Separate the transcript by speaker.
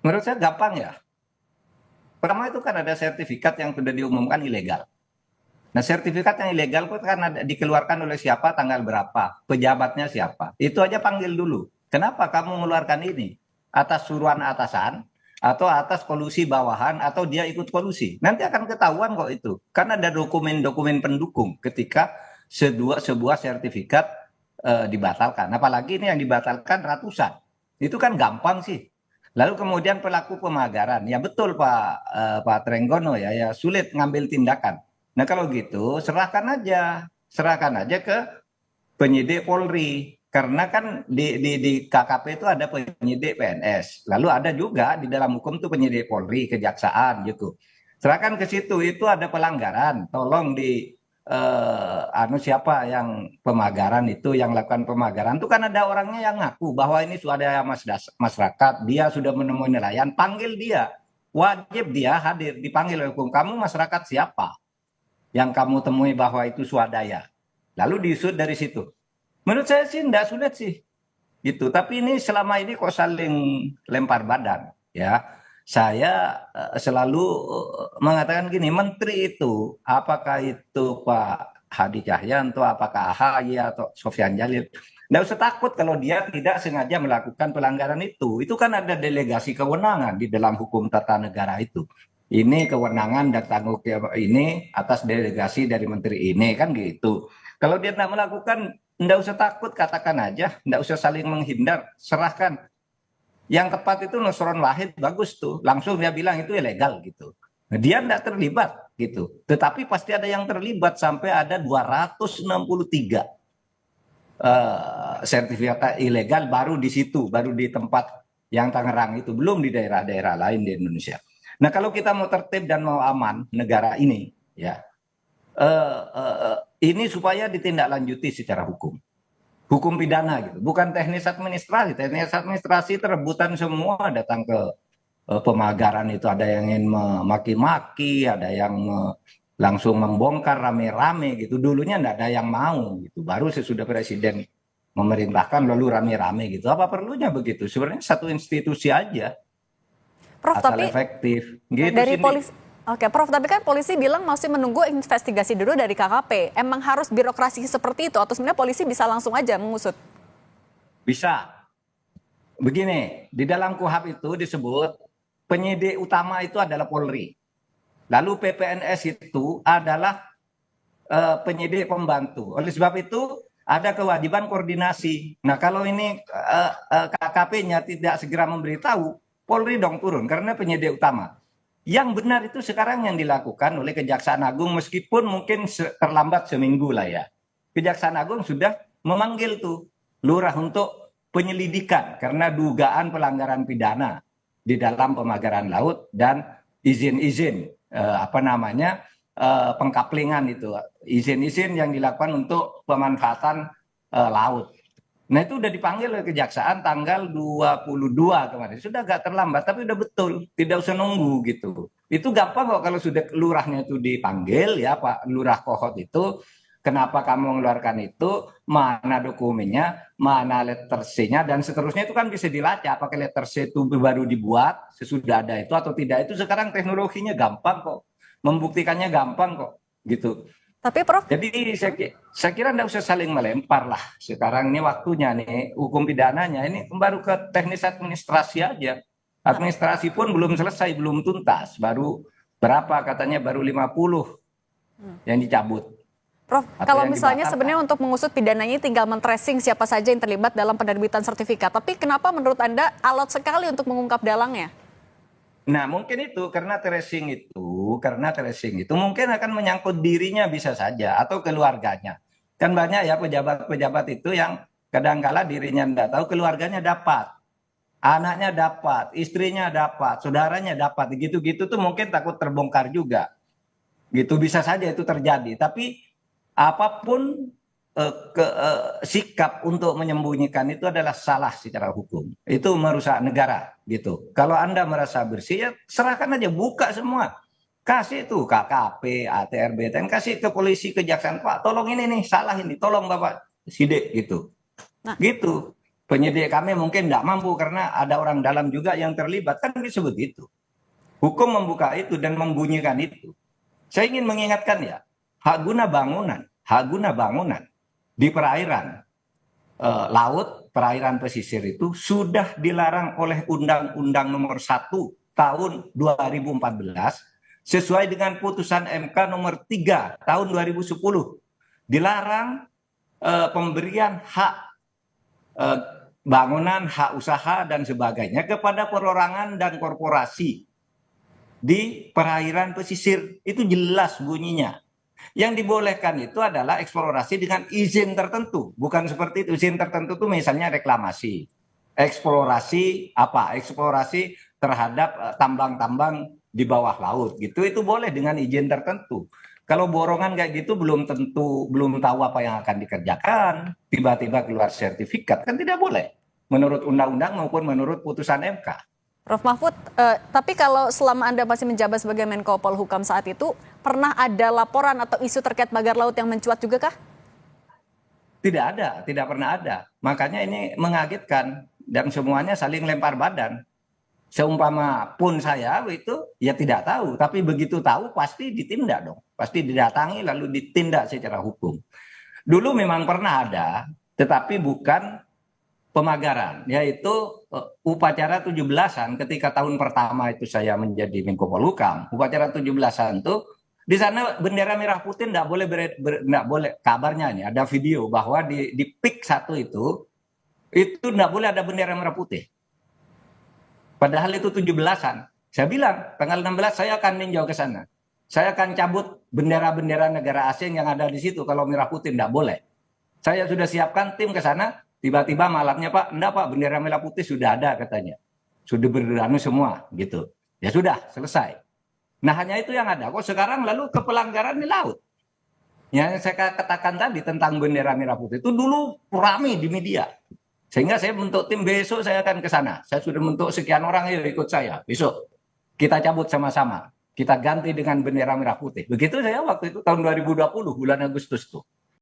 Speaker 1: Menurut saya gampang ya. Pertama itu kan ada sertifikat yang sudah diumumkan ilegal. Nah, sertifikat yang ilegal itu kan dikeluarkan oleh siapa, tanggal berapa, pejabatnya siapa. Itu aja panggil dulu. Kenapa kamu mengeluarkan ini? Atas suruhan atasan, atau atas kolusi bawahan, atau dia ikut kolusi. Nanti akan ketahuan kok itu. Karena ada dokumen-dokumen pendukung ketika sebuah sertifikat dibatalkan. Apalagi ini yang dibatalkan ratusan. Itu kan gampang sih. Lalu kemudian pelaku pemagaran, ya betul Pak Trenggono ya sulit ngambil tindakan. Nah kalau gitu serahkan aja ke penyidik Polri. Karena kan di KKP itu ada penyidik PNS. Lalu ada juga di dalam hukum itu penyidik Polri, kejaksaan gitu. Serahkan ke situ, itu ada pelanggaran. Tolong siapa yang pemagaran itu, yang lakukan pemagaran itu kan ada orangnya yang ngaku bahwa ini sudah masyarakat, dia sudah menemui nelayan, panggil dia. Wajib dia hadir, dipanggil oleh hukum. Kamu masyarakat siapa yang kamu temui bahwa itu swadaya? Lalu diusut dari situ. Menurut saya sih tidak sulit sih, gitu. Tapi ini selama ini kok saling lempar badan, ya. Saya selalu mengatakan gini, menteri itu, apakah itu Pak Hadi Cahyanto, apakah AHY atau Sofyan Jalil, tidak usah takut kalau dia tidak sengaja melakukan pelanggaran itu. Itu kan ada delegasi kewenangan di dalam hukum tata negara itu. Ini kewenangan dan tanggung jawab ini atas delegasi dari menteri ini, kan gitu. Kalau dia tidak melakukan, tidak usah takut, katakan aja, tidak usah saling menghindar, serahkan. Yang tepat itu Nusron Wahid, bagus tuh, langsung dia bilang itu ilegal gitu. Nah, dia tidak terlibat gitu, tetapi pasti ada yang terlibat sampai ada 263 sertifikat ilegal baru di situ, baru di tempat yang Tangerang itu, belum di daerah-daerah lain di Indonesia. Nah kalau kita mau tertib dan mau aman negara ini, ya ini supaya ditindaklanjuti secara hukum pidana gitu, bukan teknis administrasi. Teknis administrasi terebutan semua datang ke pemagaran itu, ada yang ingin memaki-maki, ada yang langsung membongkar rame-rame gitu. Dulunya enggak ada yang mau gitu, baru sesudah presiden memerintahkan lalu rame-rame gitu. Apa perlunya begitu? Sebenarnya satu institusi aja,
Speaker 2: Prof,
Speaker 1: asal
Speaker 2: tapi
Speaker 1: efektif gitu
Speaker 2: dari
Speaker 1: Cindy.
Speaker 2: polisi, oke, Prof, tapi kan polisi bilang masih menunggu investigasi dulu dari KKP. Emang harus birokrasi seperti itu atau sebenarnya polisi bisa langsung aja mengusut?
Speaker 1: Bisa begini, di dalam KUHP itu disebut penyidik utama itu adalah Polri. Lalu PPNS itu adalah penyidik pembantu. Oleh sebab itu ada kewajiban koordinasi. Nah kalau ini KKP-nya tidak segera memberitahu, Polri dong turun karena penyidik utama. Yang benar itu sekarang yang dilakukan oleh Kejaksaan Agung, meskipun mungkin terlambat seminggu lah ya. Kejaksaan Agung sudah memanggil tuh lurah untuk penyelidikan karena dugaan pelanggaran pidana di dalam pemagaran laut dan izin-izin pengkaplingan itu, izin-izin yang dilakukan untuk pemanfaatan laut. Nah itu udah dipanggil oleh kejaksaan tanggal 22 kemarin. Sudah agak terlambat, tapi udah betul. Tidak usah nunggu gitu. Itu gampang kok kalau sudah lurahnya itu dipanggil ya Pak Lurah Kohot itu. Kenapa kamu mengeluarkan itu, mana dokumennya, mana letter C-nya, dan seterusnya itu kan bisa dilacak. Apakah letter C itu baru dibuat, sesudah ada itu atau tidak. Itu sekarang teknologinya gampang kok. Membuktikannya gampang kok gitu.
Speaker 2: Tapi Prof,
Speaker 1: Jadi saya kira tidak usah saling melempar lah. Sekarang ini waktunya nih hukum pidananya ini baru ke teknis administrasi aja. Administrasi pun belum selesai, belum tuntas. Baru berapa katanya baru 50 yang dicabut
Speaker 2: Prof,
Speaker 1: atau
Speaker 2: kalau
Speaker 1: yang
Speaker 2: misalnya
Speaker 1: dibatalkan.
Speaker 2: sebenarnya untuk mengusut pidananya tinggal men-tracing siapa saja yang terlibat dalam penerbitan sertifikat. Tapi kenapa menurut Anda alot sekali untuk mengungkap dalangnya?
Speaker 1: Nah, karena tracing itu mungkin akan menyangkut dirinya bisa saja atau keluarganya. Kan banyak ya pejabat-pejabat itu yang kadangkala dirinya tidak tahu, keluarganya dapat, anaknya dapat, istrinya dapat, saudaranya dapat, gitu-gitu tuh mungkin takut terbongkar juga. Gitu bisa saja itu terjadi. Tapi apapun sikap untuk menyembunyikan itu adalah salah secara hukum. Itu merusak negara gitu. Kalau Anda merasa bersih ya serahkan aja, buka semua. Kasih tuh KKP, ATR, BTN, kasih ke polisi, kejaksaan, Pak, tolong ini nih, salah ini, tolong Bapak sidik gitu.
Speaker 2: Nah,
Speaker 1: Gitu. Penyidik kami mungkin tidak mampu karena ada orang dalam juga yang terlibat, kan disebut itu. Hukum membuka itu dan membunyikan itu. Saya ingin mengingatkan ya, hak guna bangunan di perairan laut, perairan pesisir itu sudah dilarang oleh Undang-Undang Nomor 1 Tahun 2014 sesuai dengan putusan MK Nomor 3 Tahun 2010. Dilarang pemberian hak bangunan, hak usaha dan sebagainya kepada perorangan dan korporasi di perairan pesisir. Itu jelas bunyinya. Yang dibolehkan itu adalah eksplorasi dengan izin tertentu, bukan seperti itu. Izin tertentu itu misalnya reklamasi, eksplorasi apa? Eksplorasi terhadap tambang-tambang di bawah laut gitu. Itu boleh dengan izin tertentu. Kalau borongan kayak gitu belum tentu, belum tahu apa yang akan dikerjakan, tiba-tiba keluar sertifikat, kan tidak boleh. Menurut undang-undang maupun menurut putusan MK.
Speaker 2: Prof. Mahfud, tapi kalau selama Anda masih menjabat sebagai Menko Polhukam saat itu, pernah ada laporan atau isu terkait pagar laut yang mencuat juga kah?
Speaker 1: Tidak ada, tidak pernah ada. Makanya ini mengagetkan dan semuanya saling lempar badan. Seumpama pun saya itu ya tidak tahu, tapi begitu tahu pasti ditindak dong. Pasti didatangi lalu ditindak secara hukum. Dulu memang pernah ada, tetapi bukan pemagaran, yaitu upacara 17-an ketika tahun pertama itu saya menjadi Menko Polhukam. Upacara 17-an itu di sana bendera merah putih tidak boleh enggak boleh, kabarnya ini ada video bahwa di PIK 1 itu tidak boleh ada bendera merah putih. Padahal itu 17-an. Saya bilang tanggal 16 saya akan ninjau ke sana. Saya akan cabut bendera-bendera negara asing yang ada di situ kalau merah putih tidak boleh. Saya sudah siapkan tim ke sana. Tiba-tiba malamnya Pak, enggak Pak, bendera merah putih sudah ada katanya. Sudah beranu semua gitu. Ya sudah, selesai. Nah hanya itu yang ada. Kok sekarang lalu ke pelanggaran di laut. Yang saya katakan tadi tentang bendera merah putih itu dulu ramai di media. Sehingga saya bentuk tim, besok saya akan ke sana. Saya sudah bentuk sekian orang, ayo ikut saya. Besok kita cabut sama-sama. Kita ganti dengan bendera merah putih. Begitu saya waktu itu tahun 2020 bulan Agustus tuh.